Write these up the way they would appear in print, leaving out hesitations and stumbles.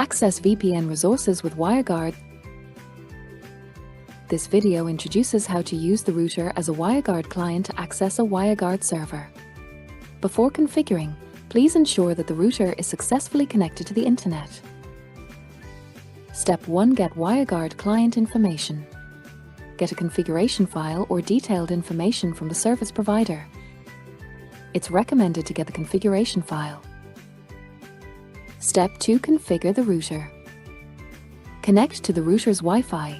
Access VPN resources with WireGuard. This video introduces how to use the router as a WireGuard client to access a WireGuard server. Before configuring, please ensure that the router is successfully connected to the internet. Step 1. Get WireGuard client information. Get a configuration file or detailed information from the service provider. It's recommended to get the configuration file. Step 2. Configure the router. Connect to the router's Wi-Fi.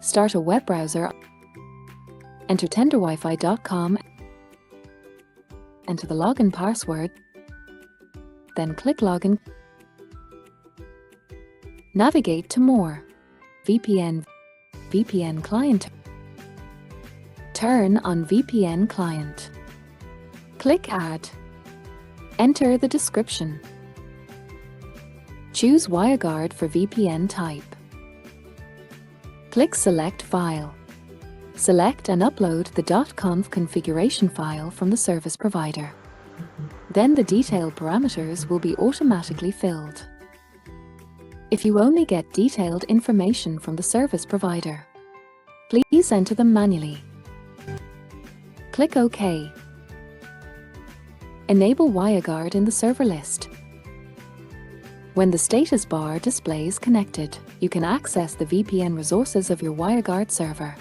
Start a web browser. Enter tenderwifi.com. Enter the login password. Then click Login. Navigate to More. VPN client. Turn on VPN client. Click Add. Enter the description. Choose WireGuard for VPN type. Click Select File. Select and upload the .conf configuration file from the service provider. Then the detailed parameters will be automatically filled. If you only get detailed information from the service provider, please enter them manually. Click OK. Enable WireGuard in the server list. When the status bar displays connected, you can access the VPN resources of your WireGuard server.